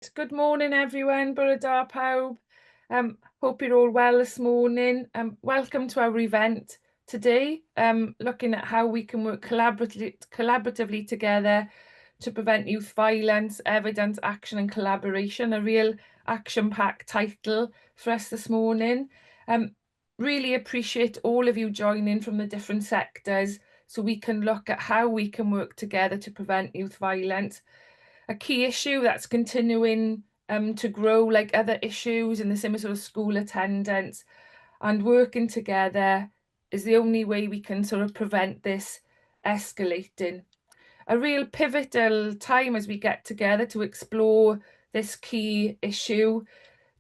Great. Good morning, everyone. Bore da pawb. Hope you're all well this morning. Welcome to our event today, looking at how we can work collaboratively together to prevent youth violence, evidence, action and collaboration. A real action-packed title for us this morning. Really appreciate all of you joining from the different sectors so we can look at how we can work together to prevent youth violence. A key issue that's continuing to grow, like other issues in the same sort of school attendance, and working together is the only way we can sort of prevent this escalating. A real pivotal time as we get together to explore this key issue.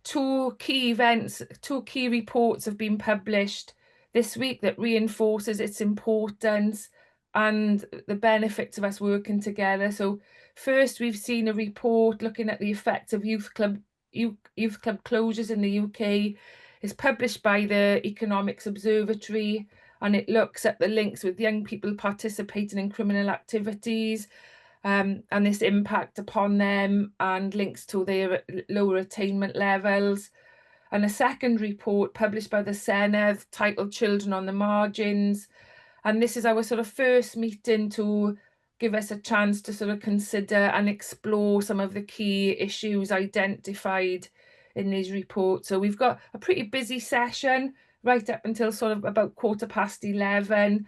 Two key reports have been published this week that reinforces its importance and the benefits of us working together. So first, we've seen a report looking at the effects of youth club closures in the UK. It's published by the Economics Observatory, and it looks at the links with young people participating in criminal activities, and this impact upon them, and links to their lower attainment levels. And a second report published by the Senedd titled Children on the Margins. And this is our sort of first meeting to give us a chance to sort of consider and explore some of the key issues identified in these reports. So we've got a pretty busy session right up until sort of about 11:15,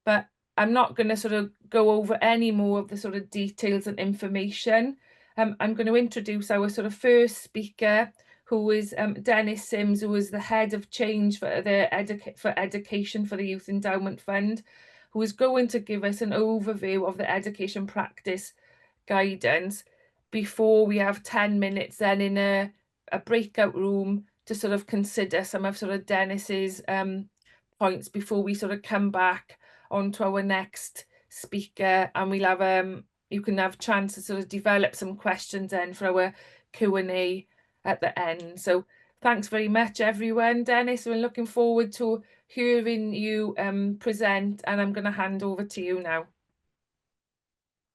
but I'm not going to sort of go over any more of the sort of details and information. I'm going to introduce our sort of first speaker, who is Dennis Sims, who is the head of change for the education for the Youth Endowment Fund, who is going to give us an overview of the education practice guidance before we have 10 minutes then in a breakout room to sort of consider some of sort of Dennis's points before we sort of come back on to our next speaker, and we'll have you can have chance to sort of develop some questions then for our Q&A at the end. So thanks very much, everyone. Dennis, we're looking forward to hearing you present, and I'm going to hand over to you now.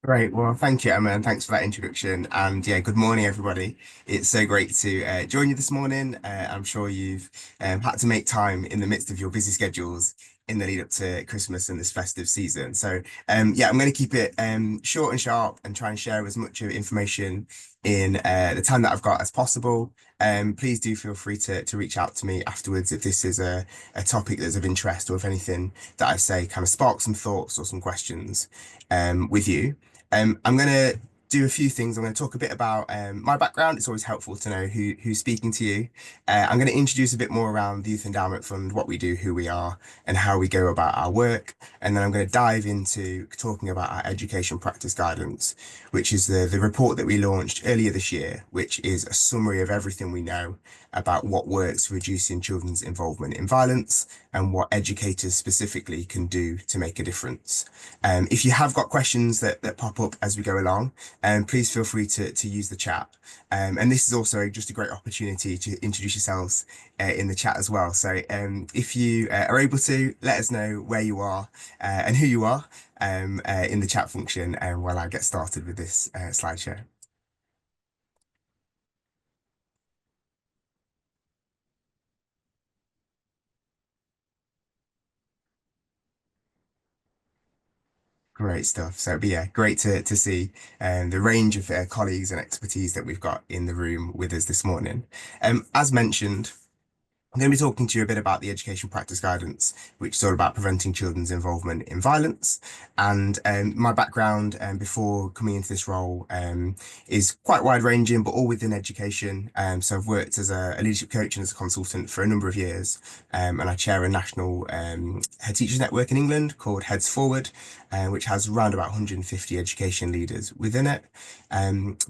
Great. Well, thank you, Emma, and thanks for that introduction. And yeah, good morning, everybody. It's so great to join you this morning. I'm sure you've had to make time in the midst of your busy schedules in the lead up to Christmas and this festive season. So yeah, I'm going to keep it short and sharp and try and share as much of information in the time that I've got as possible. Please do feel free to reach out to me afterwards if this is a topic that's of interest, or if anything that I say kind of sparks some thoughts or some questions with you. I'm going to do a few things. I'm going to talk a bit about my background. It's always helpful to know who's speaking to you. I'm going to introduce a bit more around the Youth Endowment Fund, what we do, who we are, and how we go about our work. And then I'm going to dive into talking about our education practice guidance, which is the report that we launched earlier this year, which is a summary of everything we know about what works for reducing children's involvement in violence and what educators specifically can do to make a difference. If you have got questions that pop up as we go along, please feel free to use the chat. And this is also just a great opportunity to introduce yourselves in the chat as well. So if you are able to, let us know where you are and who you are in the chat function while I get started with this slideshow. Great stuff. So, but yeah, great to see the range of colleagues and expertise that we've got in the room with us this morning. As mentioned, I'm going to be talking to you a bit about the education practice guidance, which is all about preventing children's involvement in violence. And my background before coming into this role is quite wide ranging, but all within education. So I've worked as a leadership coach and as a consultant for a number of years. And I chair a national head teachers network in England called Heads Forward, which has around about 150 education leaders within it.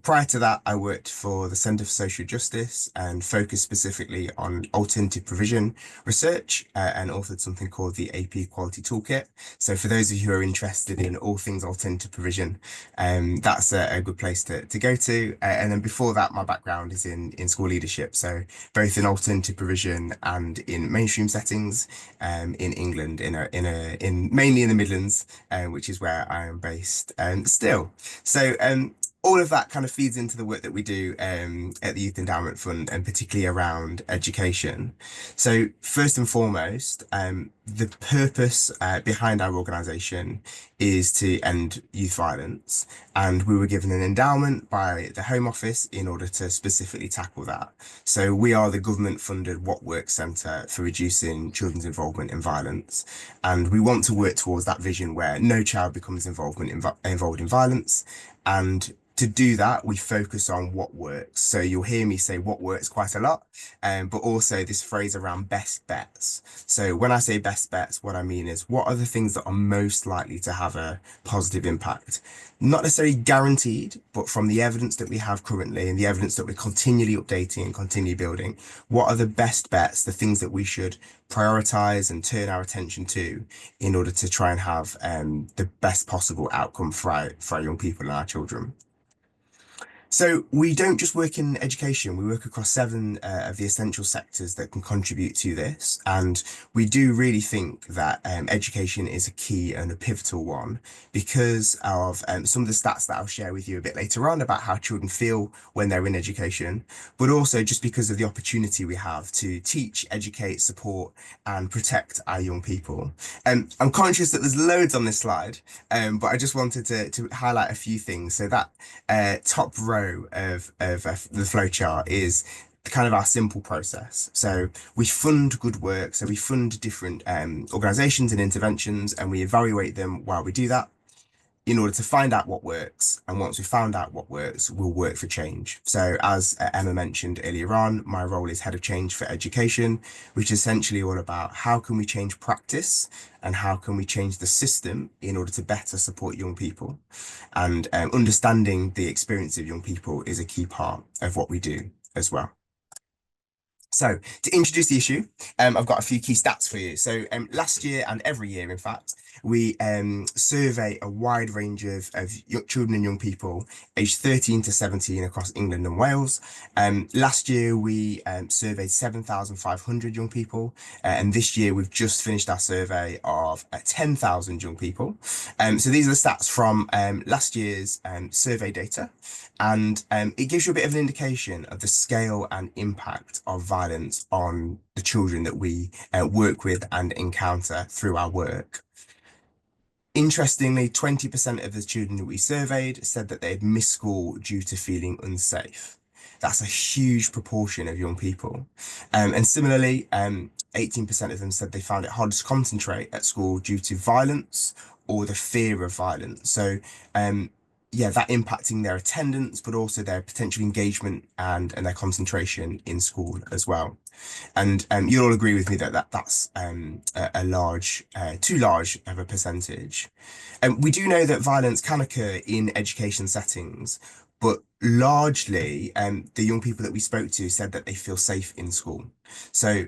Prior to that, I worked for the Centre for Social Justice and focused specifically on alternative provision research and authored something called the AP Quality Toolkit. So for those of you who are interested in all things alternative provision, that's a good place to go to. And then before that, my background is in school leadership. So both in alternative provision and in mainstream settings in England, mainly in the Midlands, which is where I am based still. So all of that kind of feeds into the work that we do at the Youth Endowment Fund, and particularly around education. So first and foremost, the purpose behind our organisation is to end youth violence, and we were given an endowment by the Home Office in order to specifically tackle that. So we are the government-funded What Works Centre for reducing children's involvement in violence, and we want to work towards that vision where no child becomes involved in violence. And to do that, we focus on what works. So you'll hear me say what works quite a lot, but also this phrase around best bets. So when I say best bets, what I mean is what are the things that are most likely to have a positive impact? Not necessarily guaranteed, but from the evidence that we have currently and the evidence that we're continually updating and continue building, what are the best bets, the things that we should prioritize and turn our attention to in order to try and have the best possible outcome for our young people and our children. So we don't just work in education, we work across seven of the essential sectors that can contribute to this. And we do really think that education is a key and a pivotal one because of some of the stats that I'll share with you a bit later on about how children feel when they're in education, but also just because of the opportunity we have to teach, educate, support, and protect our young people. I'm conscious that there's loads on this slide, but I just wanted to highlight a few things. So that top row of the flowchart is kind of our simple process. So we fund good work. So we fund different organizations and interventions, and we evaluate them while we do that in order to find out what works. And once we found out what works, we'll work for change. So as Emma mentioned earlier on, my role is Head of Change for Education, which is essentially all about how can we change practice and how can we change the system in order to better support young people. And understanding the experience of young people is a key part of what we do as well. So to introduce the issue, I've got a few key stats for you. So last year and every year, in fact, we survey a wide range of children and young people aged 13 to 17 across England and Wales. Last year, we surveyed 7,500 young people. And this year, we've just finished our survey of 10,000 young people. So these are the stats from last year's survey data. And it gives you a bit of an indication of the scale and impact of violence on the children that we work with and encounter through our work. Interestingly, 20% of the children that we surveyed said that they had missed school due to feeling unsafe. That's a huge proportion of young people. And similarly, 18% of them said they found it hard to concentrate at school due to violence or the fear of violence. So yeah, that impacting their attendance, but also their potential engagement and their concentration in school as well. And you'll all agree with me that that's a large, too large of a percentage. And we do know that violence can occur in education settings, but largely the young people that we spoke to said that they feel safe in school. So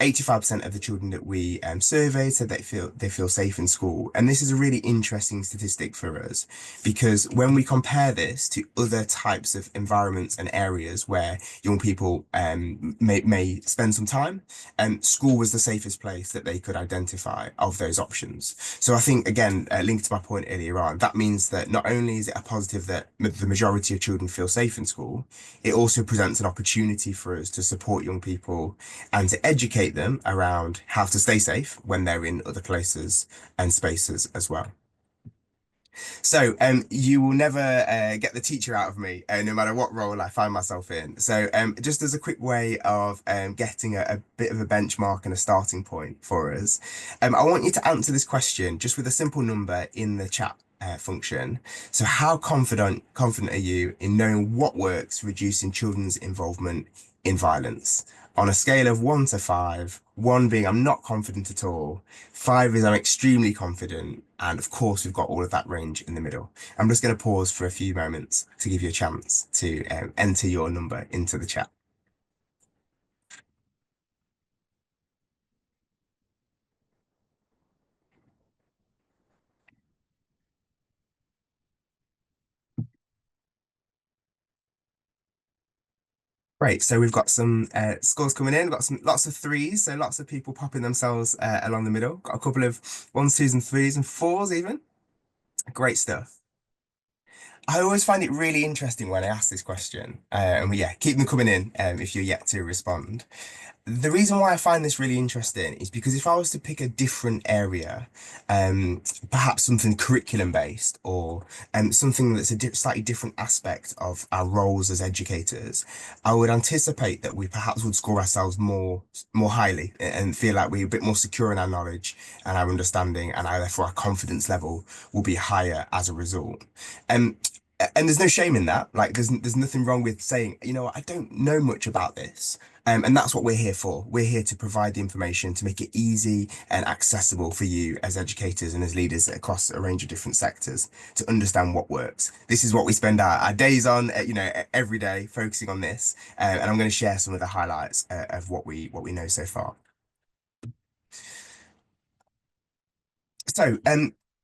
85% of the children that we surveyed said they feel safe in school. And this is a really interesting statistic for us because when we compare this to other types of environments and areas where young people may spend some time, school was the safest place that they could identify of those options. So I think, again, linked to my point earlier on, that means that not only is it a positive that the majority of children feel safe in school, it also presents an opportunity for us to support young people and to educate them around how to stay safe when they're in other places and spaces as well. So you will never get the teacher out of me, no matter what role I find myself in. So just as a quick way of getting a bit of a benchmark and a starting point for us, I want you to answer this question just with a simple number in the chat function. So how confident are you in knowing what works for reducing children's involvement in violence? On a scale of 1 to 5, 1 being I'm not confident at all, 5 is I'm extremely confident, and of course we've got all of that range in the middle. I'm just going to pause for a few moments to give you a chance to enter your number into the chat. Great, so we've got some scores coming in. We've got lots of threes, so lots of people popping themselves along the middle. Got a couple of 1s, 2s, and 3s and 4s even. Great stuff. I always find it really interesting when I ask this question. And yeah, keep them coming in if you're yet to respond. The reason why I find this really interesting is because if I was to pick a different area, um, perhaps something curriculum based or something that's a di slightly different aspect of our roles as educators, I would anticipate that we perhaps would score ourselves more highly and feel like we're a bit more secure in our knowledge and our understanding, and therefore our confidence level will be higher as a result. Um, and there's no shame in that. Like, there's nothing wrong with saying, I don't know much about this. And that's what we're here for. We're here to provide the information to make it easy and accessible for you as educators and as leaders across a range of different sectors to understand what works. This is what we spend our days on, every day focusing on this. And I'm going to share some of the highlights of what we know so far. So,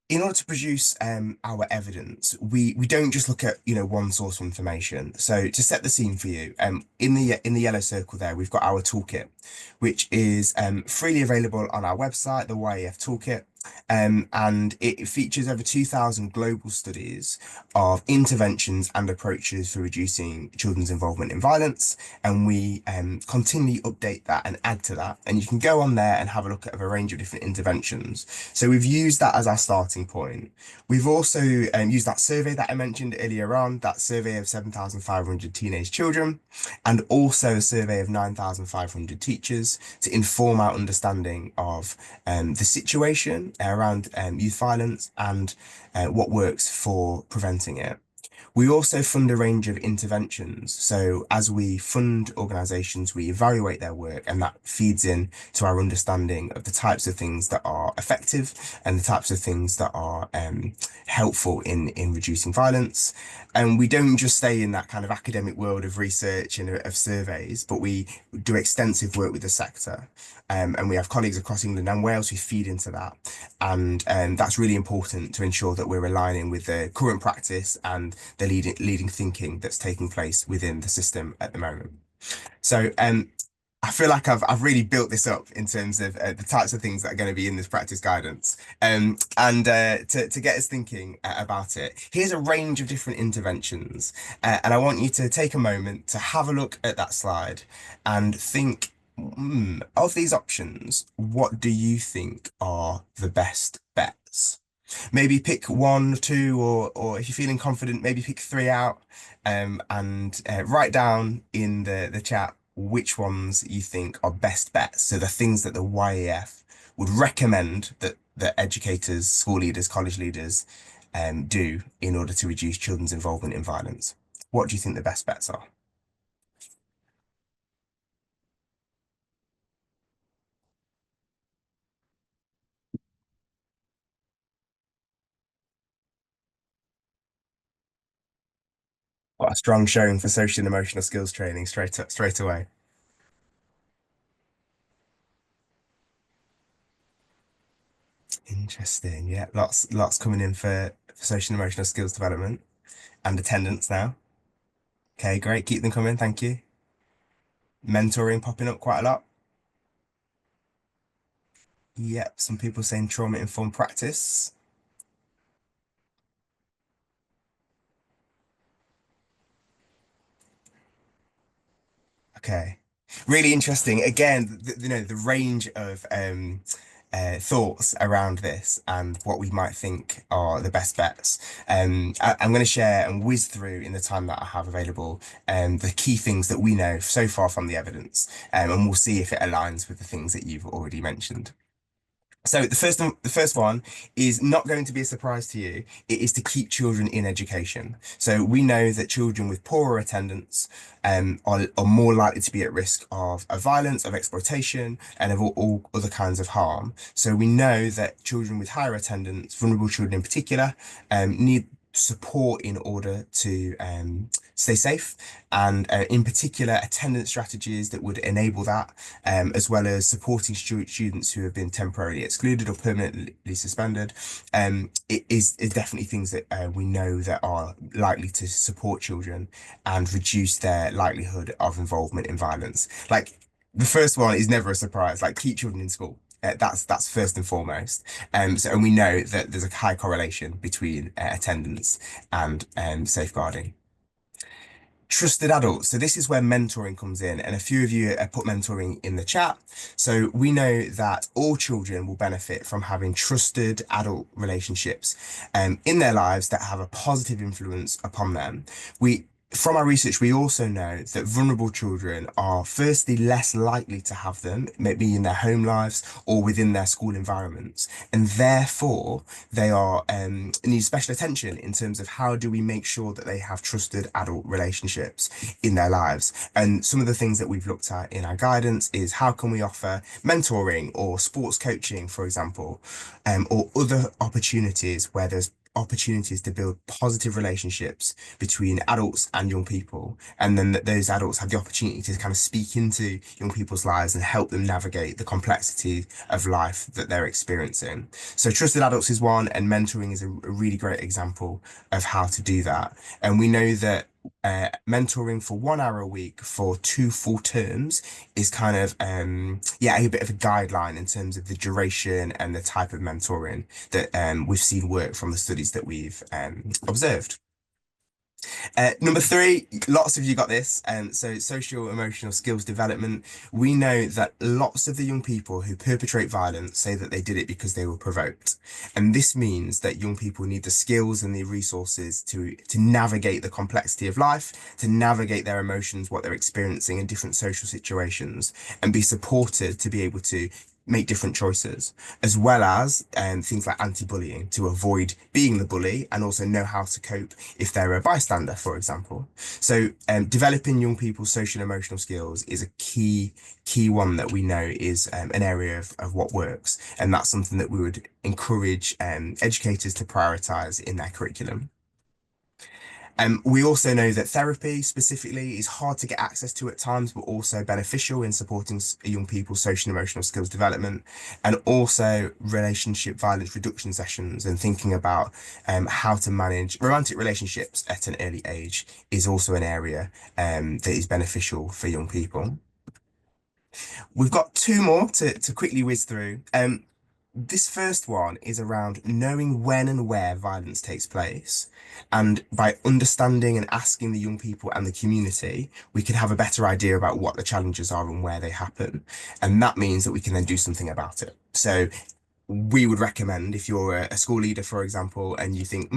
in order to produce our evidence, we don't just look at one source of information. So to set the scene for you, in the yellow circle there, we've got our toolkit, which is freely available on our website, the YEF Toolkit. And it features over 2,000 global studies of interventions and approaches for reducing children's involvement in violence. And we continually update that and add to that. And you can go on there and have a look at a range of different interventions. So we've used that as our starting point. We've also used that survey that I mentioned earlier on, that survey of 7,500 teenage children, and also a survey of 9,500 teachers to inform our understanding of the situation around youth violence and what works for preventing it. We also fund a range of interventions. So as we fund organisations, we evaluate their work, and that feeds in to our understanding of the types of things that are effective and the types of things that are helpful in reducing violence. And we don't just stay in that kind of academic world of research and of surveys, but we do extensive work with the sector. And we have colleagues across England and Wales who feed into that. And that's really important to ensure that we're aligning with the current practice and the leading thinking that's taking place within the system at the moment. So I feel like I've really built this up in terms of the types of things that are going to be in this practice guidance. And to get us thinking about it, here's a range of different interventions. And I want you to take a moment to have a look at that slide and think, of these options, what do you think are the best bets? Maybe pick one, two, or if you're feeling confident, maybe pick three out, and write down in the chat which ones you think are best bets. So the things that the YEF would recommend that educators, school leaders, college leaders do in order to reduce children's involvement in violence. What do you think the best bets are? What a strong showing for social and emotional skills training straight away. Interesting. Yeah, lots coming in for social and emotional skills development and attendance now. Okay, great. Keep them coming. Thank you. Mentoring popping up quite a lot. Yep, some people saying trauma-informed practice. Okay. Really interesting. Again, the range of thoughts around this and what we might think are the best bets. I'm going to share and whiz through in the time that I have available the key things that we know so far from the evidence, and we'll see if it aligns with the things that you've already mentioned. So the first one is not going to be a surprise to you. It is to keep children in education. So we know that children with poorer attendance are more likely to be at risk of violence, of exploitation, and of all other kinds of harm. So we know that children with higher attendance, vulnerable children in particular, need support in order to stay safe, and in particular attendance strategies that would enable that, as well as supporting students who have been temporarily excluded or permanently suspended. It is definitely things that we know that are likely to support children and reduce their likelihood of involvement in violence. Like, the first one is never a surprise, like keep children in school. That's first and foremost. And we know that there's a high correlation between attendance and safeguarding. Trusted adults. So this is where mentoring comes in, and a few of you put mentoring in the chat. So we know that all children will benefit from having trusted adult relationships in their lives that have a positive influence upon them. From our research, we also know that vulnerable children are firstly less likely to have them, maybe in their home lives or within their school environments, and therefore they are need special attention in terms of how do we make sure that they have trusted adult relationships in their lives. And some of the things that we've looked at in our guidance is how can we offer mentoring or sports coaching, for example, or other opportunities where there's opportunities to build positive relationships between adults and young people, and then that those adults have the opportunity to kind of speak into young people's lives and help them navigate the complexity of life that they're experiencing. So trusted adults is one, and mentoring is a really great example of how to do that. And we know that mentoring for 1 hour a week for 2 full terms is kind of a bit of a guideline in terms of the duration and the type of mentoring that we've seen work from the studies that we've observed. Number three, lots of you got this. So social emotional skills development. We know that lots of the young people who perpetrate violence say that they did it because they were provoked. And this means that young people need the skills and the resources to navigate the complexity of life, to navigate their emotions, what they're experiencing in different social situations, and be supported to be able to make different choices, as well as things like anti-bullying to avoid being the bully and also know how to cope if they're a bystander, for example. So developing young people's social and emotional skills is a key one that we know is an area of what works. And that's something that we would encourage educators to prioritize in their curriculum. We also know that therapy specifically is hard to get access to at times, but also beneficial in supporting young people's social and emotional skills development, and also relationship violence reduction sessions and thinking about how to manage romantic relationships at an early age is also an area that is beneficial for young people. We've got two more to quickly whiz through. This first one is around knowing when and where violence takes place. And by understanding and asking the young people and the community, we can have a better idea about what the challenges are and where they happen. And that means that we can then do something about it. So we would recommend if you're a school leader, for example, and you think,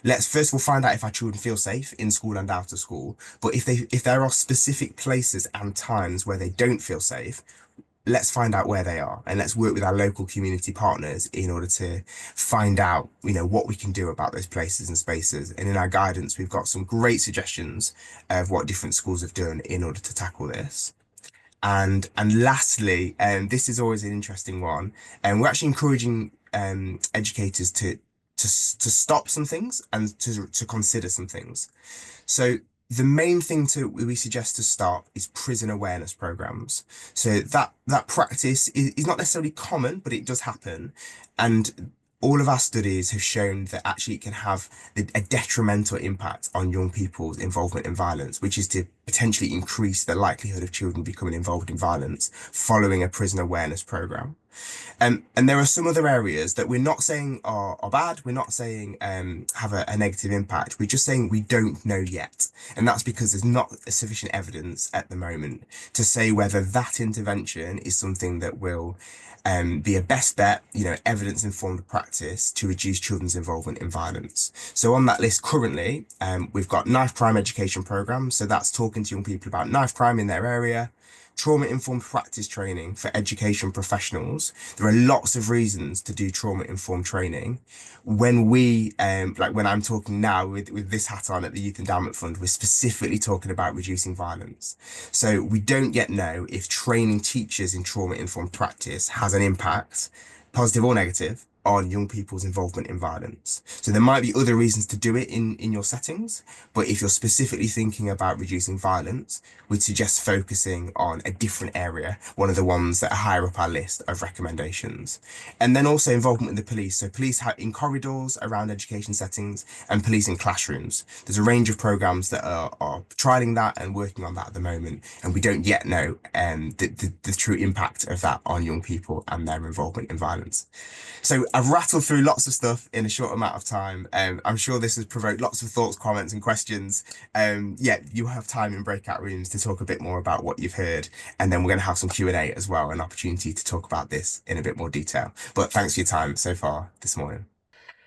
let's first of all find out if our children feel safe in school and out of school. But if there are specific places and times where they don't feel safe, let's find out where they are and let's work with our local community partners in order to find out, what we can do about those places and spaces. And in our guidance, we've got some great suggestions of what different schools have done in order to tackle this. And lastly, this is always an interesting one, and we're actually encouraging educators to stop some things and to consider some things. So the main thing we suggest to start is prison awareness programs. So that practice is not necessarily common, but it does happen. And all of our studies have shown that actually it can have a detrimental impact on young people's involvement in violence, which is to potentially increase the likelihood of children becoming involved in violence following a prison awareness program. And there are some other areas that we're not saying are bad. We're not saying have a negative impact. We're just saying we don't know yet. And that's because there's not sufficient evidence at the moment to say whether that intervention is something that will be a best bet, evidence-informed practice to reduce children's involvement in violence. So on that list currently, we've got knife crime education programs. So that's talking to young people about knife crime in their area. Trauma-informed practice training for education professionals. There are lots of reasons to do trauma-informed training. When when I'm talking now with this hat on at the Youth Endowment Fund, we're specifically talking about reducing violence. So we don't yet know if training teachers in trauma-informed practice has an impact, positive or negative, on young people's involvement in violence. So there might be other reasons to do it in your settings, but if you're specifically thinking about reducing violence, we'd suggest focusing on a different area, one of the ones that are higher up our list of recommendations. And then also involvement with the police. So police in corridors around education settings and police in classrooms. There's a range of programs that are trialing that and working on that at the moment, and we don't yet know the true impact of that on young people and their involvement in violence. So I've rattled through lots of stuff in a short amount of time. I'm sure this has provoked lots of thoughts, comments, and questions. Yeah, you have time in breakout rooms to talk a bit more about what you've heard, and then we're going to have some Q&A as well, an opportunity to talk about this in a bit more detail. But thanks for your time so far this morning.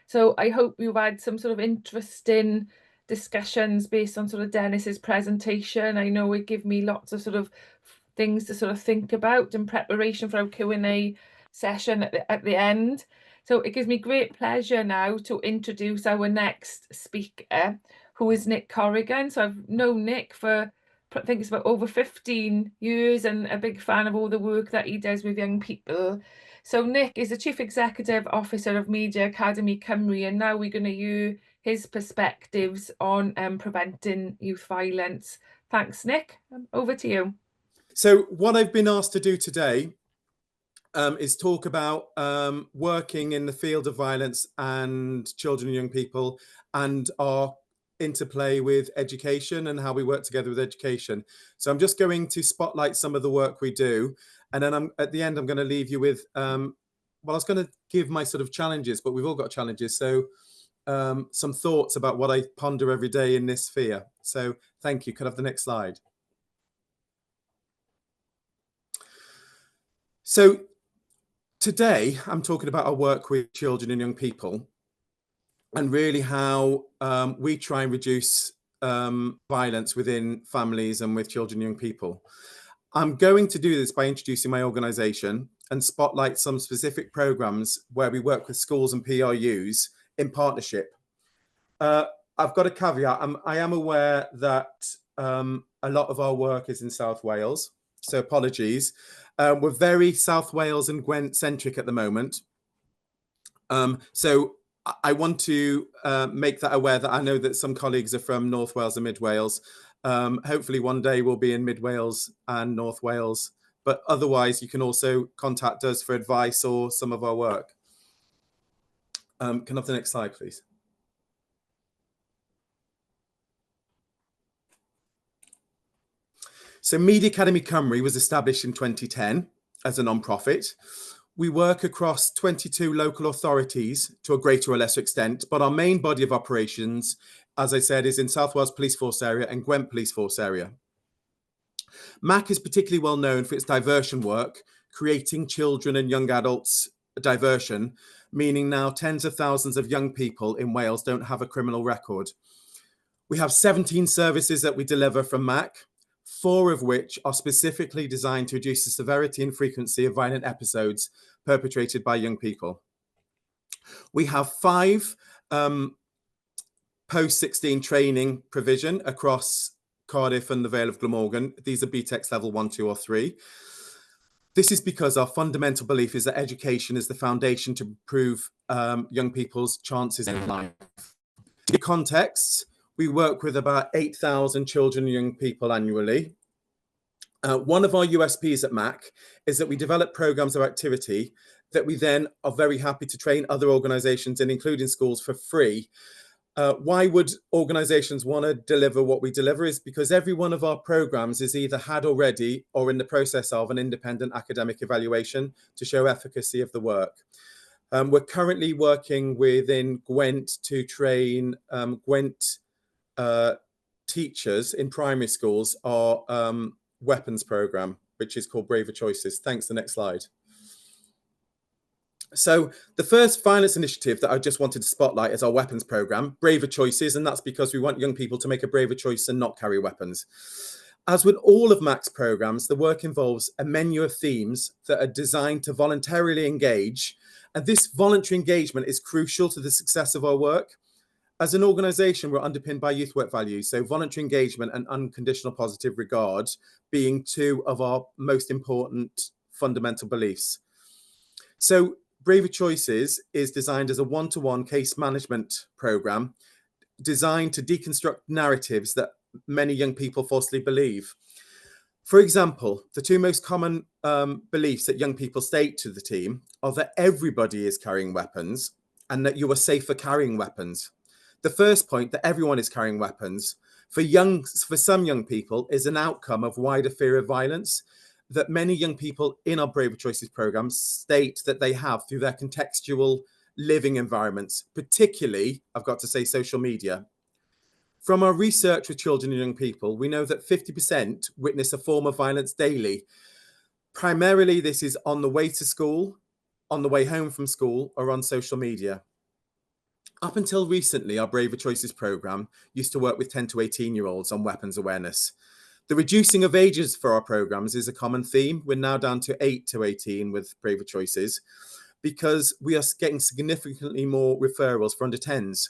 So I hope you've had some sort of interesting discussions based on sort of Dennis's presentation. I know it gave me lots of sort of things to sort of think about in preparation for our Q&A session at the end. So it gives me great pleasure now to introduce our next speaker, who is Nick Corrigan. So I've known Nick for, I think it's about over 15 years, and a big fan of all the work that he does with young people. So Nick is the Chief Executive Officer of Media Academy Cymru, and now we're going to hear his perspectives on preventing youth violence. Thanks, Nick. Over to you. So what I've been asked to do today is talk about working in the field of violence and children and young people, and our interplay with education and how we work together with education. So I'm just going to spotlight some of the work we do, and then at the end I'm going to leave you with well, I was going to give my sort of challenges, but we've all got challenges, so some thoughts about what I ponder every day in this sphere. So thank you. Could I have the next slide? So today I'm talking about our work with children and young people, and really how we try and reduce violence within families and with children and young people. I'm going to do this by introducing my organisation and spotlight some specific programmes where we work with schools and PRUs in partnership. I've got a caveat. I am aware that a lot of our work is in South Wales, so apologies. We're very South Wales and Gwent centric at the moment. So I want to make that aware that I know that some colleagues are from North Wales and Mid Wales. Hopefully one day we'll be in Mid Wales and North Wales, but otherwise you can also contact us for advice or some of our work. Can I have the next slide, please? So Media Academy Cymru was established in 2010 as a non-profit. We work across 22 local authorities to a greater or lesser extent, but our main body of operations, as I said, is in South Wales Police Force area and Gwent Police Force area. MAC is particularly well known for its diversion work, creating children and young adults diversion, meaning now tens of thousands of young people in Wales don't have a criminal record. We have 17 services that we deliver from MAC, 4 of which are specifically designed to reduce the severity and frequency of violent episodes perpetrated by young people. We have 5 post-16 training provision across Cardiff and the Vale of Glamorgan. These are BTECs level 1, 2 or 3. This is because our fundamental belief is that education is the foundation to improve young people's chances in life. In context, we work with about 8,000 children and young people annually. One of our USPs at MAC is that we develop programs of activity that we then are very happy to train other organizations in, including schools, for free. Why would organizations want to deliver what we deliver? Is because every one of our programs is either had already or in the process of an independent academic evaluation to show efficacy of the work. We're currently working within Gwent to train Gwent teachers in primary schools, our weapons program, which is called Braver Choices. Thanks. The next slide. So the first violence initiative that I just wanted to spotlight is our weapons program, Braver Choices, and that's because we want young people to make a braver choice and not carry weapons. As with all of MAC's programs, the work involves a menu of themes that are designed to voluntarily engage, and this voluntary engagement is crucial to the success of our work. As an organisation, we're underpinned by youth work values, so voluntary engagement and unconditional positive regard being 2 of our most important fundamental beliefs. So Braver Choices is designed as a one-to-one case management program designed to deconstruct narratives that many young people falsely believe. For example, the two most common beliefs that young people state to the team are that everybody is carrying weapons and that you are safe for carrying weapons. The first point, that everyone is carrying weapons, for some young people is an outcome of wider fear of violence that many young people in our Braver Choices programs state that they have through their contextual living environments, particularly, I've got to say, social media. From our research with children and young people, we know that 50% witness a form of violence daily. Primarily, this is on the way to school, on the way home from school, or on social media. Up until recently, our Braver Choices program used to work with 10 to 18-year-olds on weapons awareness. The reducing of ages for our programs is a common theme. We're now down to 8 to 18 with Braver Choices because we are getting significantly more referrals for under 10s.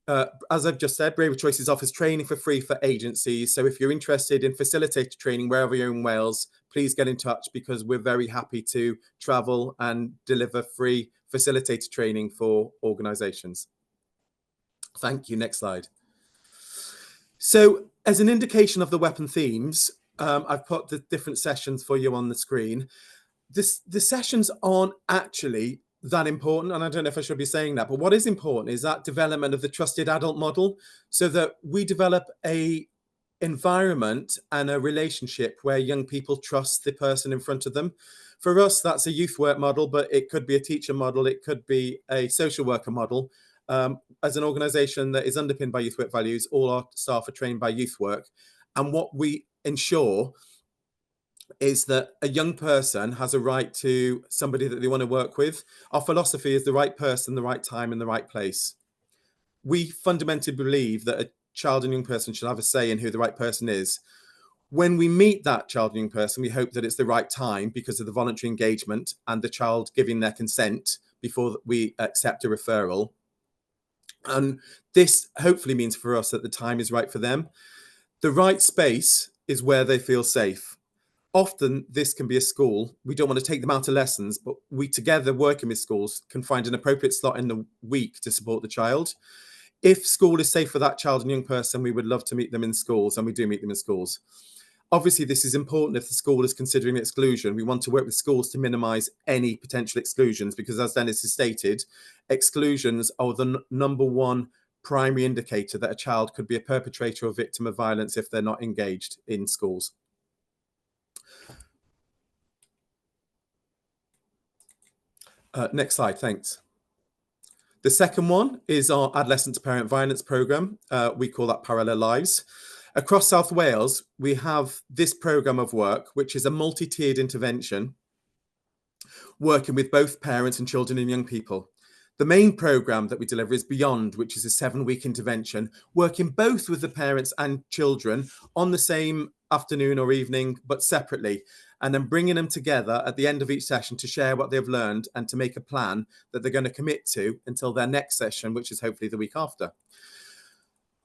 As I've just said, Braver Choices offers training for free for agencies. So if you're interested in facilitator training wherever you're in Wales, please get in touch because we're very happy to travel and deliver free facilitator training for organisations. Thank you. Next slide. So as an indication of the weapon themes, I've put the different sessions for you on the screen. The sessions aren't actually that important, and I don't know if I should be saying that, but what is important is that development of the trusted adult model, so that we develop a environment and a relationship where young people trust the person in front of them. For us, that's a youth work model, but it could be a teacher model, it could be a social worker model. As an organisation that is underpinned by youth work values, all our staff are trained by youth work, and what we ensure is that a young person has a right to somebody that they want to work with. Our philosophy is the right person, the right time, and the right place. We fundamentally believe that a child and young person should have a say in who the right person is. When we meet that child and young person, we hope that it's the right time because of the voluntary engagement and the child giving their consent before we accept a referral. And this hopefully means for us that the time is right for them. The right space is where they feel safe. Often this can be a school. We don't want to take them out of lessons, but we together working with schools can find an appropriate slot in the week to support the child. If school is safe for that child and young person, we would love to meet them in schools, and we do meet them in schools. Obviously, this is important if the school is considering exclusion. We want to work with schools to minimise any potential exclusions because, as Dennis has stated, exclusions are the number one primary indicator that a child could be a perpetrator or victim of violence if they're not engaged in schools. Next slide, thanks. The second one is our adolescent to parent violence programme. We call that Parallel Lives. Across South Wales, we have this programme of work, which is a multi-tiered intervention, working with both parents and children and young people. The main programme that we deliver is Beyond, which is a 7-week intervention, working both with the parents and children on the same afternoon or evening, but separately, and then bringing them together at the end of each session to share what they've learned and to make a plan that they're going to commit to until their next session, which is hopefully the week after.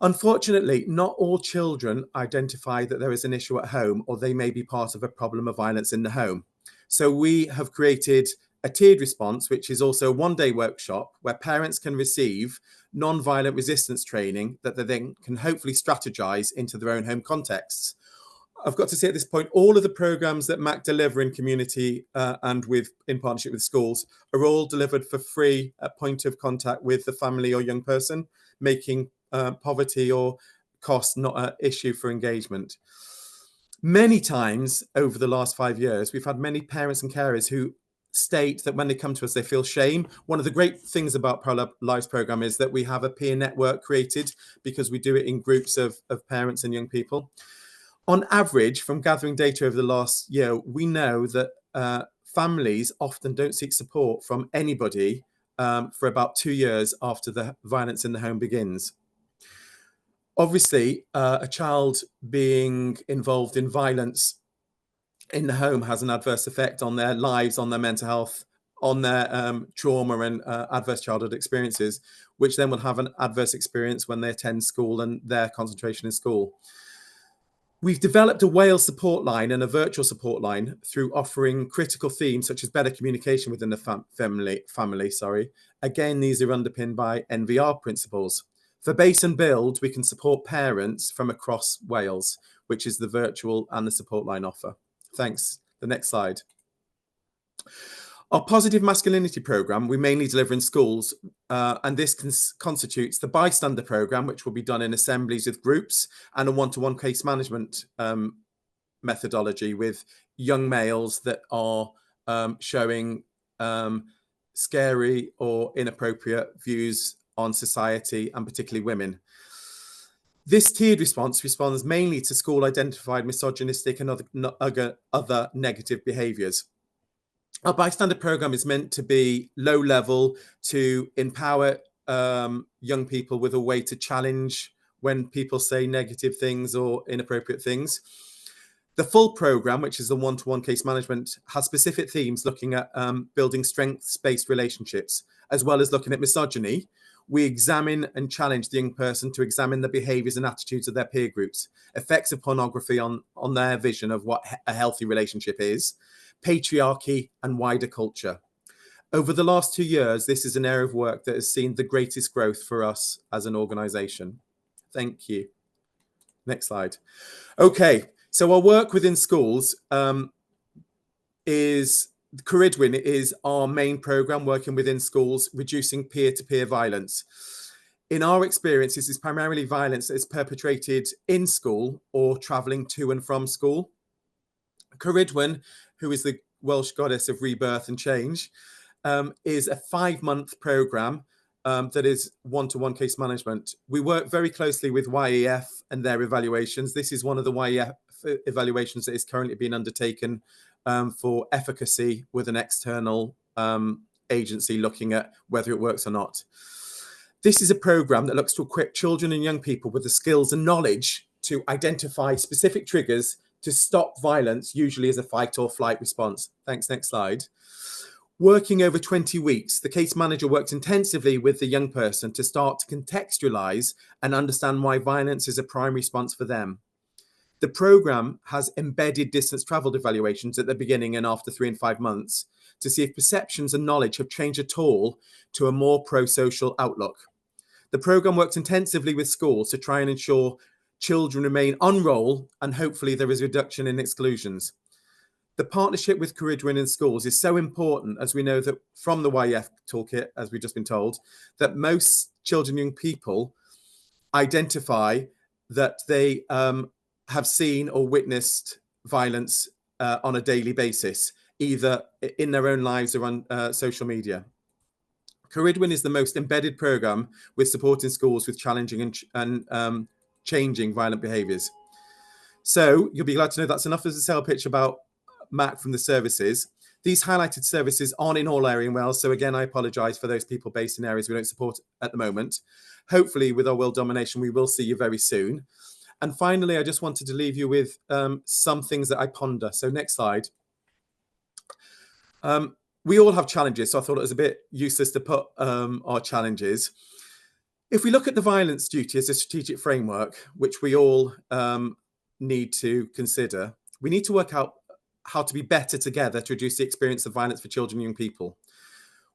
Unfortunately, not all children identify that there is an issue at home, or they may be part of a problem of violence in the home. So we have created a tiered response, which is also a one-day workshop where parents can receive non-violent resistance training that they then can hopefully strategize into their own home contexts. I've got to say at this point, all of the programs that MAC deliver in community and in partnership with schools are all delivered for free at point of contact with the family or young person, making poverty or cost not an issue for engagement. Many times over the last 5 years, we've had many parents and carers who state that when they come to us, they feel shame. One of the great things about Parallel Lives programme is that we have a peer network created because we do it in groups of parents and young people. On average, from gathering data over the last year, we know that families often don't seek support from anybody for about 2 years after the violence in the home begins. Obviously, a child being involved in violence in the home has an adverse effect on their lives, on their mental health, on their trauma and adverse childhood experiences, which then will have an adverse experience when they attend school and their concentration in school. We've developed a Wales support line and a virtual support line through offering critical themes such as better communication within the family. Again, these are underpinned by NVR principles. For base and build, we can support parents from across Wales, which is the virtual and the support line offer. Thanks. The next slide. Our positive masculinity programme, we mainly deliver in schools, and this constitutes the bystander programme, which will be done in assemblies with groups, and a one-to-one case management methodology with young males that are showing scary or inappropriate views on society and particularly women. This tiered response responds mainly to school-identified misogynistic and other negative behaviours. Our bystander programme is meant to be low level to empower young people with a way to challenge when people say negative things or inappropriate things. The full programme, which is the one-to-one case management, has specific themes looking at building strengths-based relationships, as well as looking at misogyny. We examine and challenge the young person to examine the behaviours and attitudes of their peer groups, effects of pornography on their vision of what a healthy relationship is, patriarchy and wider culture. Over the last 2 years, this is an area of work that has seen the greatest growth for us as an organisation. Thank you. Next slide. Okay, so our work within schools is Ceridwen is our main programme working within schools, reducing peer-to-peer violence. In our experience, this is primarily violence that is perpetrated in school or travelling to and from school. Ceridwen, who is the Welsh goddess of rebirth and change, is a 5-month programme that is one-to-one case management. We work very closely with YEF and their evaluations. This is one of the YEF evaluations that is currently being undertaken for efficacy with an external agency looking at whether it works or not. This is a programme that looks to equip children and young people with the skills and knowledge to identify specific triggers to stop violence, usually as a fight or flight response. Thanks, next slide. Working over 20 weeks, the case manager works intensively with the young person to start to contextualise and understand why violence is a primary response for them. The programme has embedded distance travelled evaluations at the beginning and after 3 and 5 months to see if perceptions and knowledge have changed at all to a more pro-social outlook. The programme works intensively with schools to try and ensure children remain on roll, and hopefully there is a reduction in exclusions. The partnership with Ceridwen in schools is so important, as we know that from the YEF toolkit, as we've just been told, that most children and young people identify that they have seen or witnessed violence on a daily basis, either in their own lives or on social media. Ceridwen is the most embedded programme with supporting schools with challenging and changing violent behaviours. So you'll be glad to know that's enough as a sale pitch about Mac from the services. These highlighted services aren't in all areas in Wales, so again, I apologise for those people based in areas we don't support at the moment. Hopefully, with our world domination, we will see you very soon. And finally, I just wanted to leave you with some things that I ponder. So next slide. We all have challenges, so I thought it was a bit useless to put our challenges. If we look at the violence duty as a strategic framework, which we all need to consider, we need to work out how to be better together to reduce the experience of violence for children and young people.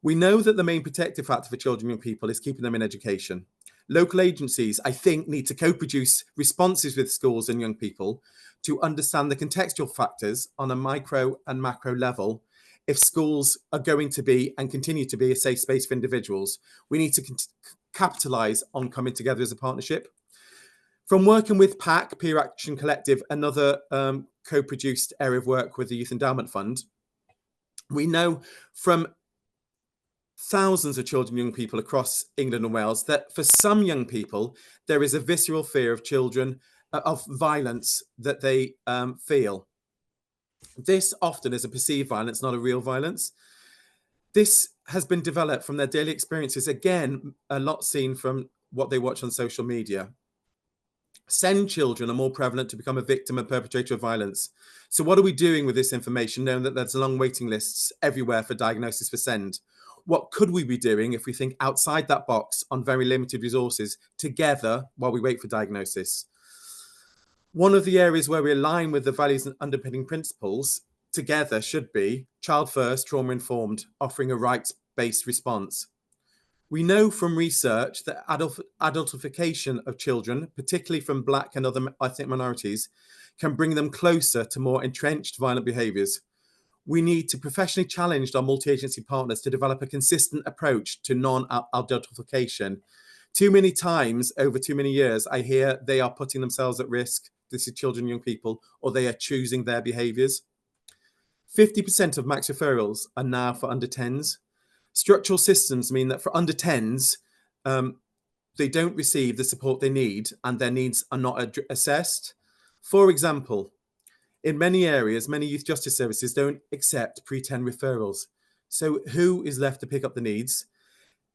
We know that the main protective factor for children and young people is keeping them in education. Local agencies, I think, need to co-produce responses with schools and young people to understand the contextual factors on a micro and macro level. If schools are going to be and continue to be a safe space for individuals, we need to capitalise on coming together as a partnership. From working with PAC, Peer Action Collective, another co-produced area of work with the Youth Endowment Fund, we know from thousands of children and young people across England and Wales that for some young people, there is a visceral fear of children, of violence that they feel. This often is a perceived violence, not a real violence. This has been developed from their daily experiences, again, a lot seen from what they watch on social media. SEND children are more prevalent to become a victim and perpetrator of violence. So what are we doing with this information, knowing that there's long waiting lists everywhere for diagnosis for SEND? What could we be doing if we think outside that box on very limited resources together while we wait for diagnosis? One of the areas where we align with the values and underpinning principles together should be child first, trauma informed, offering a rights-based response. We know from research that adultification of children, particularly from Black and other ethnic minorities, can bring them closer to more entrenched violent behaviours. We need to professionally challenge our multi-agency partners to develop a consistent approach to non-adultification. Too many times over too many years, I hear they are putting themselves at risk. This is children, young people, or they are choosing their behaviours. 50% of max referrals are now for under 10s. Structural systems mean that for under 10s, they don't receive the support they need and their needs are not assessed. For example, in many areas, many youth justice services don't accept pre-10 referrals. So who is left to pick up the needs?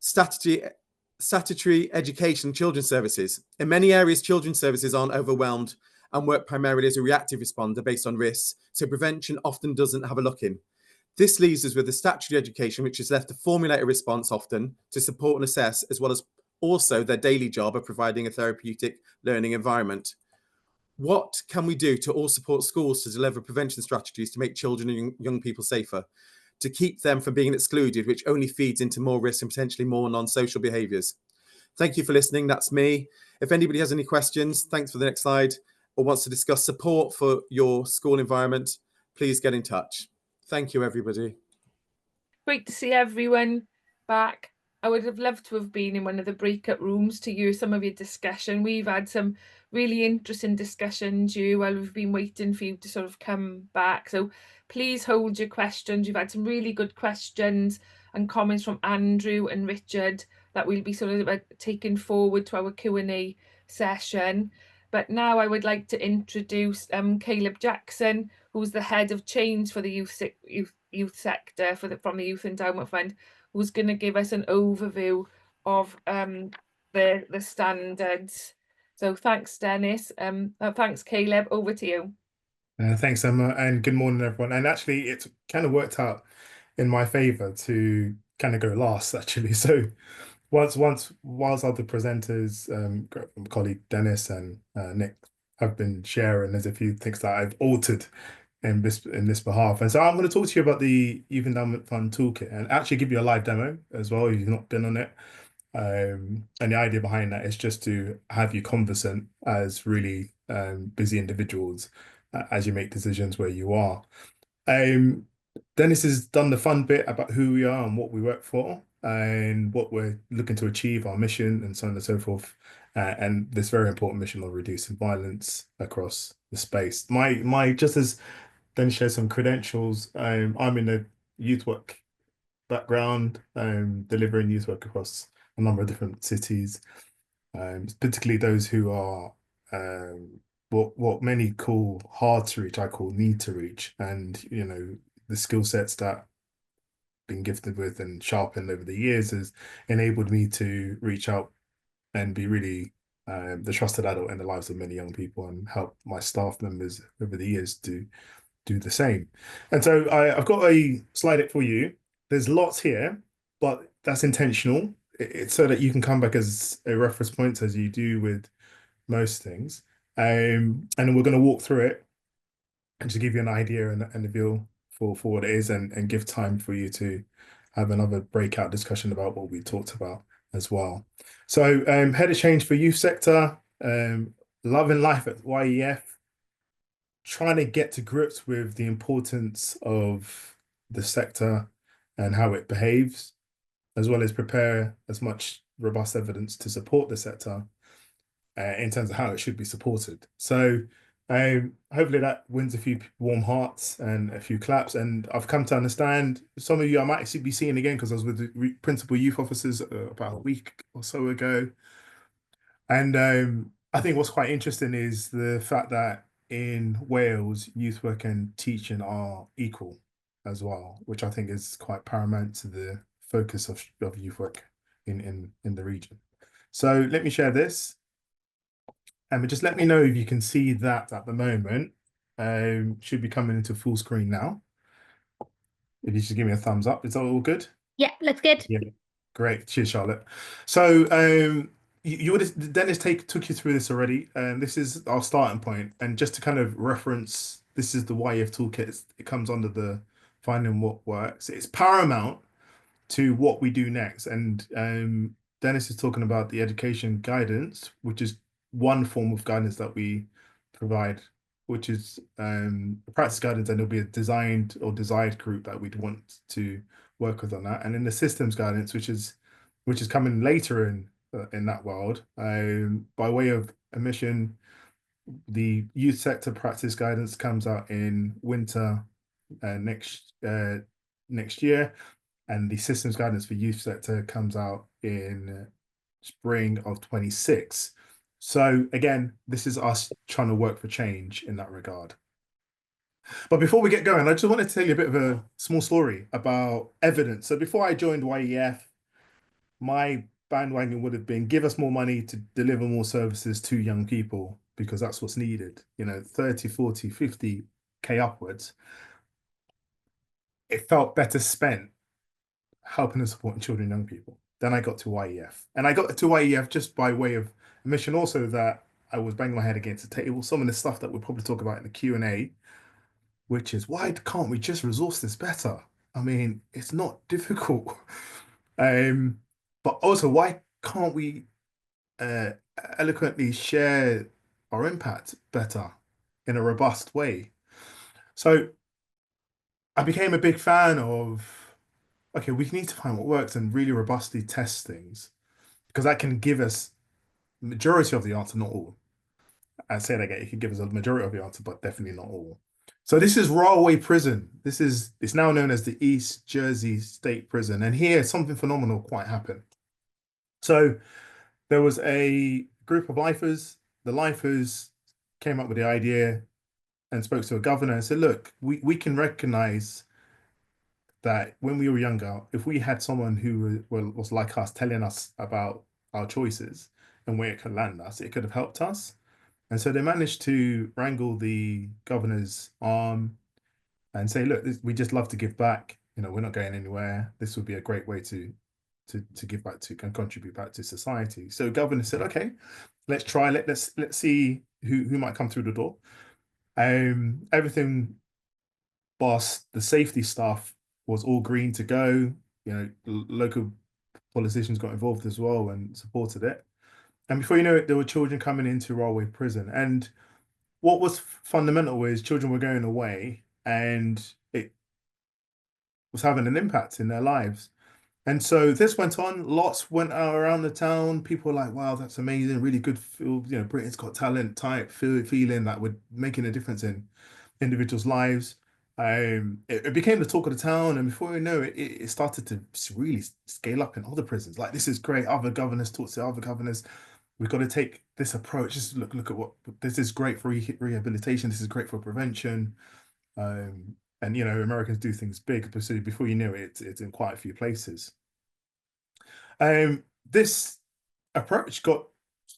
Statutory education children's services. In many areas, children's services aren't overwhelmed and work primarily as a reactive responder based on risks, so prevention often doesn't have a look in. This leaves us with the statutory education, which is left to formulate a response often to support and assess, as well as also their daily job of providing a therapeutic learning environment. What can we do to all support schools to deliver prevention strategies to make children and young people safer, to keep them from being excluded, which only feeds into more risk and potentially more non-social behaviours? Thank you for listening. That's me. If anybody has any questions, thanks for the next slide, or wants to discuss support for your school environment, please get in touch. Thank you, everybody. Great to see everyone back. I would have loved to have been in one of the breakout rooms to hear some of your discussion. We've had some really interesting discussions, while we've been waiting for you to sort of come back. So please hold your questions. You've had some really good questions and comments from Andrew and Richard that we'll be sort of taking forward to our Q&A session. But now I would like to introduce Caleb Jackson, who's the head of change for the youth sector from the Youth Endowment Fund, who's going to give us an overview of the standards. So thanks, Dennis. Thanks, Caleb. Over to you. Thanks, Emma, and good morning, everyone. And actually, it's kind of worked out in my favour to kind of go last, actually. So whilst other presenters, my colleague Dennis and Nick have been sharing, there's a few things that I've altered in this behalf. And so I'm going to talk to you about the Youth Endowment Fund Toolkit and actually give you a live demo as well if you've not been on it. And the idea behind that is just to have you conversant as really busy individuals as you make decisions where you are. Dennis has done the fun bit about who we are and what we work for and what we're looking to achieve, our mission and so on and so forth, and this very important mission of reducing violence across the space. My just as Dennis shares some credentials, I'm in a youth work background, delivering youth work across a number of different cities, particularly those who are what many call hard to reach, I call need to reach, and the skill sets that been gifted with and sharpened over the years has enabled me to reach out and be really the trusted adult in the lives of many young people and help my staff members over the years to do the same. And so I've got a slide deck for you. There's lots here, but that's intentional. It's so that you can come back as a reference point, as you do with most things. And then we're going to walk through it and just give you an idea and a feel for what it is, and give time for you to have another breakout discussion about what we talked about as well. So head of change for youth sector, loving life at YEF, trying to get to grips with the importance of the sector and how it behaves, as well as prepare as much robust evidence to support the sector in terms of how it should be supported. So hopefully that wins a few warm hearts and a few claps. And I've come to understand some of you I might actually be seeing again because I was with the principal youth officers about a week or so ago. And I think what's quite interesting is the fact that in Wales, youth work and teaching are equal as well, which I think is quite paramount to the focus of youth work in the region. So let me share this. And just let me know if you can see that at the moment. Should be coming into full screen now. If you just give me a thumbs up, is that all good? Yeah, looks good. Yeah, great. Cheers, Charlotte. So you would have, Dennis took you through this already, and this is our starting point. And just to kind of reference, this is the YEF toolkit. It comes under the finding what works. It's paramount to what we do next. And Dennis is talking about the education guidance, which is one form of guidance that we provide, which is practice guidance, and there'll be a designed or desired group that we'd want to work with on that. And then the systems guidance, which is coming later in that world, by way of omission. The youth sector practice guidance comes out in winter next year, and the systems guidance for youth sector comes out in spring of 26. So again, this is us trying to work for change in that regard. But before we get going, I just want to tell you a bit of a small story about evidence. So before I joined YEF, my bandwagon would have been give us more money to deliver more services to young people, because that's what's needed, 30, 40, 50K upwards. It felt better spent helping and supporting children and young people. Then I got to YEF. And I got to YEF just by way of mission also, that I was banging my head against the table. Some of the stuff that we'll probably talk about in the Q&A, which is, why can't we just resource this better? I mean, it's not difficult. But also, why can't we eloquently share our impact better in a robust way? So I became a big fan of, okay, we need to find what works and really robustly test things, because that can give us the majority of the answer, not all. I say that again, it can give us a majority of the answer, but definitely not all. So this is Railway Prison. It's now known as the East Jersey State Prison. And here, something phenomenal quite happened. So there was a group of lifers. The lifers came up with the idea and spoke to a governor and said, look, we can recognize that when we were younger, if we had someone who was like us, telling us about our choices and where it could land us, it could have helped us. And so they managed to wrangle the governor's arm and say, look, we just love to give back. We're not going anywhere. This would be a great way to give back to and contribute back to society. So governor said, okay, let's try. Let's see who might come through the door. Everything boss, the safety staff was all green to go. Local politicians got involved as well and supported it. And before you know it, there were children coming into Railway Prison. And what was fundamental is children were going away, and it was having an impact in their lives. And so this went on. Lots went out around the town. People were like, wow, that's amazing. Really good feel, Britain's Got Talent type feeling that we're making a difference in individuals' lives. It became the talk of the town, and before you know it, it started to really scale up in other prisons. Like, this is great. Other governors talk to other governors. We've got to take this approach. Just look at what this is great for rehabilitation. This is great for prevention. And Americans do things big, but so before you know it, it's in quite a few places. This approach got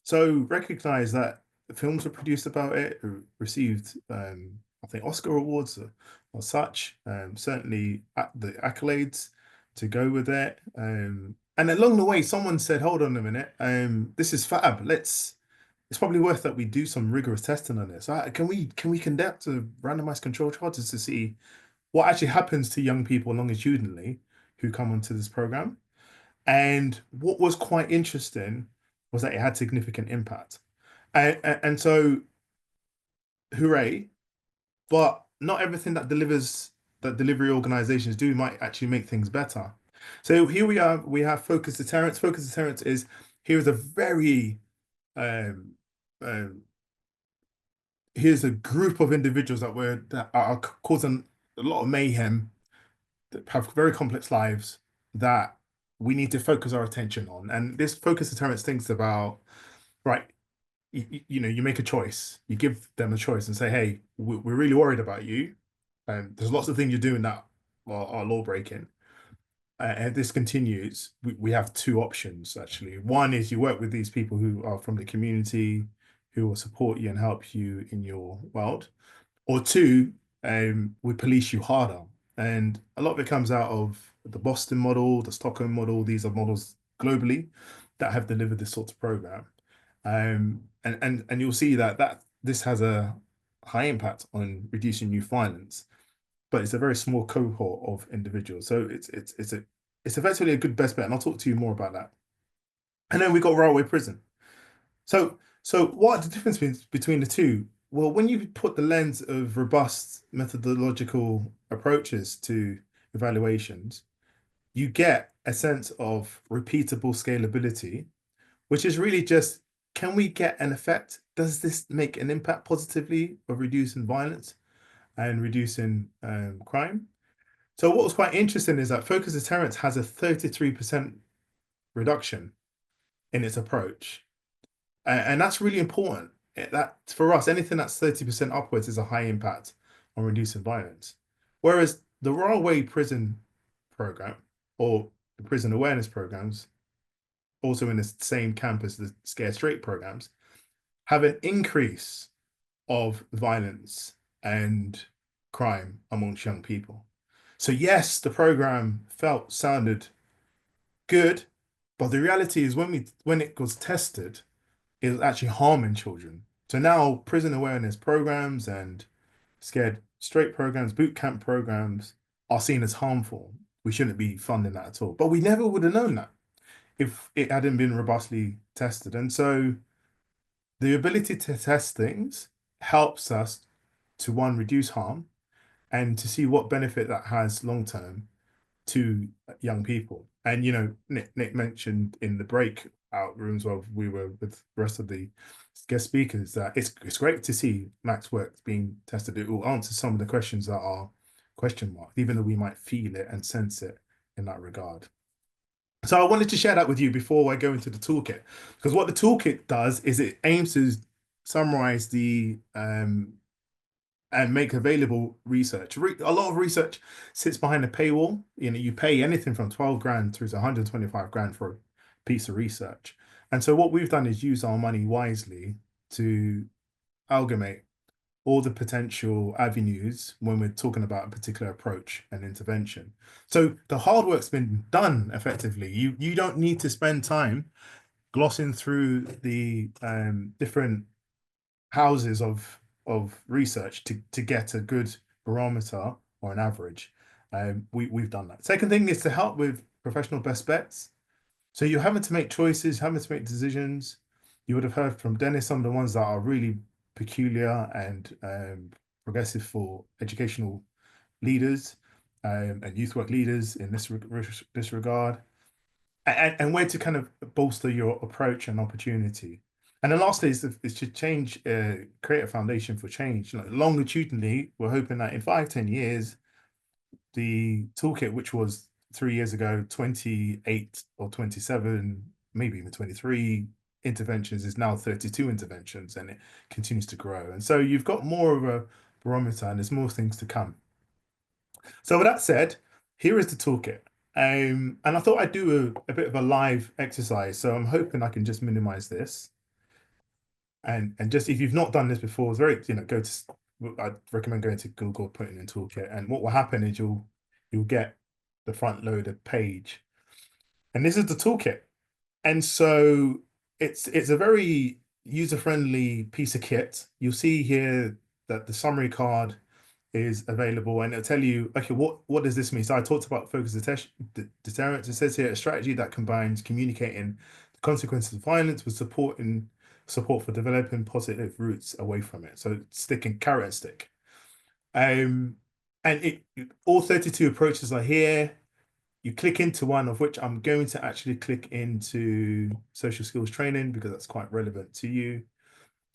so recognized that the films were produced about it, received I think Oscar awards or such. Certainly the accolades to go with it. And along the way, someone said, hold on a minute, this is fab. It's probably worth that we do some rigorous testing on this. Can we conduct a randomized control trials to see what actually happens to young people longitudinally who come onto this program? And what was quite interesting was that it had significant impact. And so, hooray, but not everything that delivery organizations do might actually make things better. So here we have focused deterrence. Focused deterrence is, here's a very here's a group of individuals that are causing a lot of mayhem, that have very complex lives, that we need to focus our attention on. And this focus deterrence thinks about, right, you make a choice, you give them a choice and say, hey, we're really worried about you. And there's lots of things you're doing that are law breaking. And this continues, we have two options, actually. One is you work with these people who are from the community, who will support you and help you in your world. Or two, we police you harder. And a lot of it comes out of the Boston model, the Stockholm model. These are models globally. that have delivered this sort of program. And you'll see that this has a high impact on reducing youth violence, but it's a very small cohort of individuals. So it's effectively a good best bet, and I'll talk to you more about that. And then we got Railway Prison. So what are the difference between the two? Well, when you put the lens of robust methodological approaches to evaluations, you get a sense of repeatable scalability, which is really just, can we get an effect? Does this make an impact positively of reducing violence and reducing crime? So what was quite interesting is that Focus Deterrence has a 33% reduction in its approach. And that's really important. That for us, anything that's 30% upwards is a high impact on reducing violence. Whereas the Railway Prison program or the prison awareness programs, also in the same camp as the Scared Straight programs, have an increase of violence and crime amongst young people. So yes, the program sounded good, but the reality is when it was tested, it was actually harming children. So now prison awareness programs and Scared Straight programs, boot camp programs are seen as harmful. We shouldn't be funding that at all. But we never would have known that if it hadn't been robustly tested. And so the ability to test things helps us to, one, reduce harm, and to see what benefit that has long term to young people. And Nick mentioned in the breakout rooms while we were with the rest of the guest speakers that it's great to see Mac's work being tested. It will answer some of the questions that are question marked, even though we might feel it and sense it in that regard. So I wanted to share that with you before I go into the toolkit, because what the toolkit does is it aims to summarize the and make available research. A lot of research sits behind a paywall. You pay anything from 12 grand through to 125 grand for a piece of research. And so what we've done is use our money wisely to amalgamate all the potential avenues when we're talking about a particular approach and intervention. So the hard work's been done effectively. You don't need to spend time glossing through the different houses of research to get a good barometer or an average. We've done that. Second thing is to help with professional best bets. So you're having to make choices, having to make decisions. You would have heard from Dennis some of the ones that are really peculiar and progressive for educational leaders and youth work leaders in this regard, and where to kind of bolster your approach and opportunity. And then lastly is to change, create a foundation for change. Longitudinally, we're hoping that in 5-10 years, the toolkit, which was 3 years ago, 28 or 27, maybe even 23 interventions, is now 32 interventions, and it continues to grow. And so you've got more of a barometer, and there's more things to come. So with that said, here is the toolkit. And I thought I'd do a bit of a live exercise. So I'm hoping I can just minimize this. And just, if you've not done this before, it's very, I'd recommend going to Google, putting in toolkit, and what will happen is you'll get the front loaded page, and this is the toolkit. And so it's a very user-friendly piece of kit. You'll see here that the summary card is available, and it'll tell you, okay, what does this mean? So I talked about focus deterrence. It says here a strategy that combines communicating the consequences of violence with support for developing positive routes away from it. So sticking carrot and stick. And all 32 approaches are here. You click into one, of which I'm going to actually click into social skills training because that's quite relevant to you.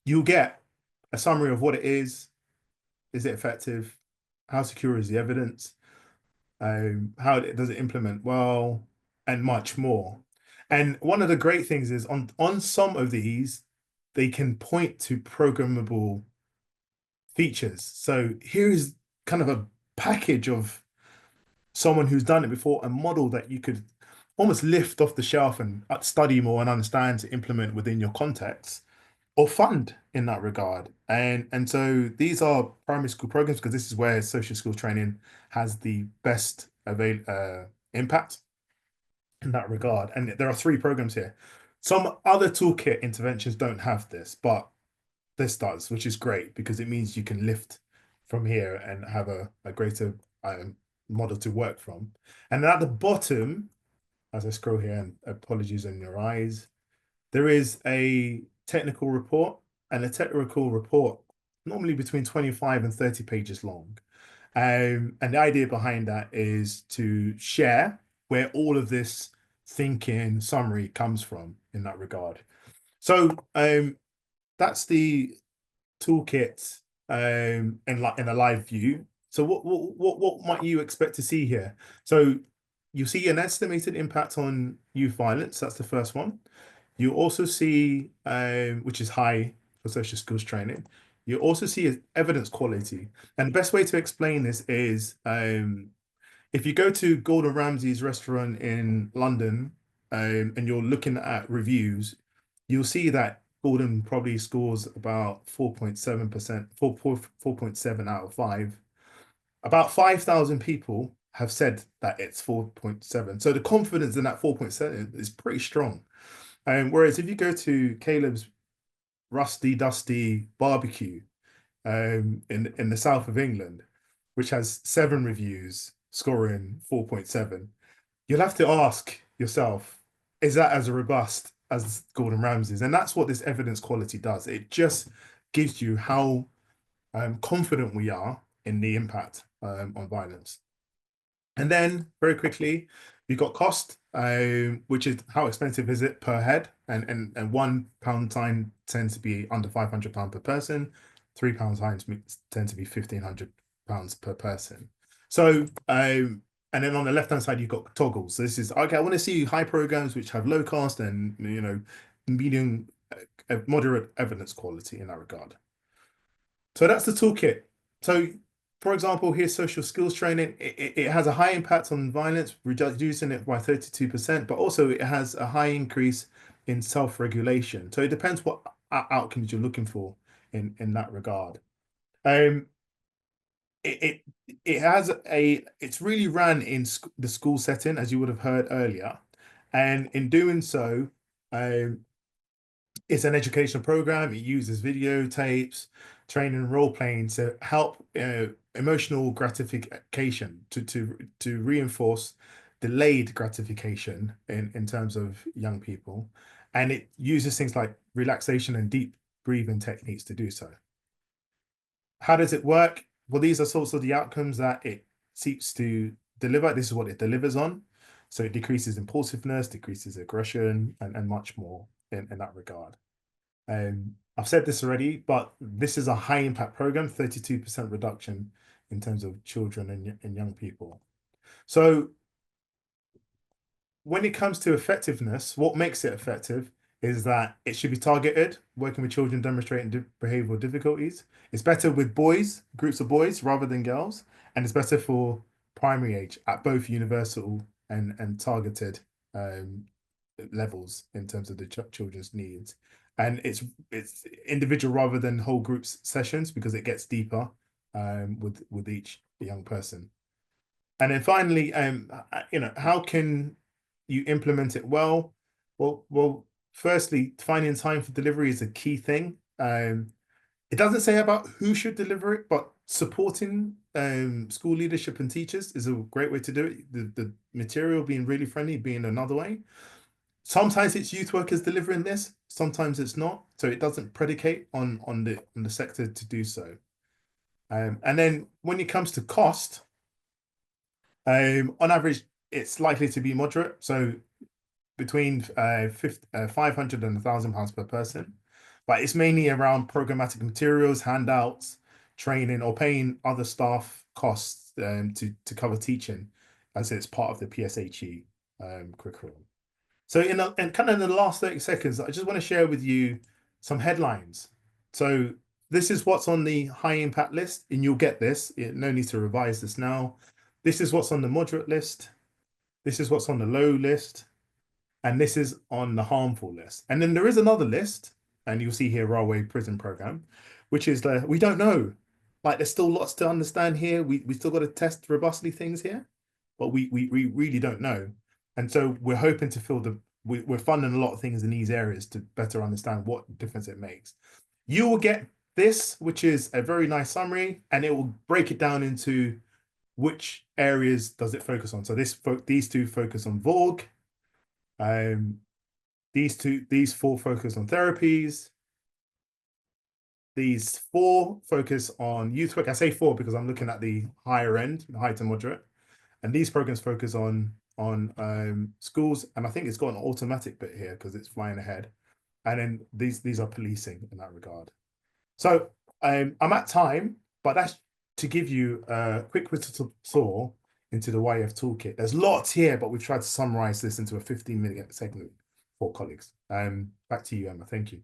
You'll get a summary of what it is it effective? How secure is the evidence? How does it implement well? And much more. And one of the great things is on some of these, they can point to programmable features. So here is kind of a package of someone who's done it before, a model that you could almost lift off the shelf and study more and understand to implement within your context or fund in that regard. And so these are primary school programs, because this is where social skills training has the best impact in that regard. And there are 3 programs here. Some other toolkit interventions don't have this, but this does, which is great because it means you can lift from here and have a greater model to work from. And then at the bottom, as I scroll here, and apologies on your eyes, there is a technical report, and a technical report normally between 25 and 30 pages long. And the idea behind that is to share where all of this thinking summary comes from in that regard. So that's the toolkit in a live view. So what might you expect to see here? So you see an estimated impact on youth violence. That's the first one. You also see, which is high for social skills training. You also see evidence quality. And the best way to explain this is if you go to Gordon Ramsay's restaurant in London and you're looking at reviews, you'll see that Gordon probably scores about 4.7%, 4.7 out of 5. About 5,000 people have said that it's 4.7. So the confidence in that 4.7 is pretty strong. Whereas if you go to Caleb's Rusty Dusty Barbecue in the south of England, which has 7 reviews scoring 4.7, you'll have to ask yourself, is that as robust as Gordon Ramsay's? And that's what this evidence quality does. It just gives you how confident we are in the impact on violence. And then very quickly, you've got cost, which is how expensive is it per head? And £1 time tends to be under £500 per person. £3 times tend to be £1,500 per person. So and then on the left hand side you've got toggles. So this is okay. I want to see high programs which have low cost and medium, moderate evidence quality in that regard. So that's the toolkit. So for example, here's social skills training. It has a high impact on violence, reducing it by 32%, but also it has a high increase in self-regulation. So it depends what outcomes you're looking for in that regard. It's really ran in the school setting, as you would have heard earlier, and in doing so, it's an educational program. It uses videotapes, training, and role playing to help emotional gratification to reinforce delayed gratification in terms of young people, and it uses things like relaxation and deep breathing techniques to do so. How does it work? Well, these are sorts of the outcomes that it seeks to deliver. This is what it delivers on. So it decreases impulsiveness, decreases aggression, and much more in that regard. I've said this already, but this is a high impact program, 32% reduction in terms of children and young people. So when it comes to effectiveness, what makes it effective is that it should be targeted, working with children demonstrating behavioral difficulties. It's better with boys, groups of boys rather than girls, and it's better for primary age at both universal and targeted levels in terms of the children's needs. And it's individual rather than whole groups sessions because it gets deeper with each young person. And then finally, how can you implement it well? Well, firstly, finding time for delivery is a key thing. It doesn't say about who should deliver it, but supporting school leadership and teachers is a great way to do it. The material being really friendly being another way. Sometimes it's youth workers delivering this, sometimes it's not. So it doesn't predicate on the sector to do so. And then when it comes to cost, on average, it's likely to be moderate. So between 500 and £1,000 per person, but it's mainly around programmatic materials, handouts, training, or paying other staff costs to cover teaching, as it's part of the PSHE curriculum. So in kind of in the last 30 seconds, I just want to share with you some headlines. So this is what's on the high impact list, and you'll get this. No need to revise this now. This is what's on the moderate list. This is what's on the low list. And this is on the harmful list. And then there is another list, and you'll see here Railway Prison Program, which is we don't know. Like there's still lots to understand here. We still got to test robustly things here, but we really don't know. And so we're hoping to fill we're funding a lot of things in these areas to better understand what difference it makes. You will get this, which is a very nice summary, and it will break it down into which areas does it focus on. So these two focus on VORG. These four focus on therapies. These four focus on youth work. I say four because I'm looking at the higher end, the high to moderate. And these programs focus on schools. And I think it's got an automatic bit here because it's flying ahead. And then these are policing in that regard. So I'm at time, but that's to give you a quick whistle tour into the YF toolkit. There's lots here, but we've tried to summarize this into a 15-minute segment for colleagues. Back to you, Emma. Thank you.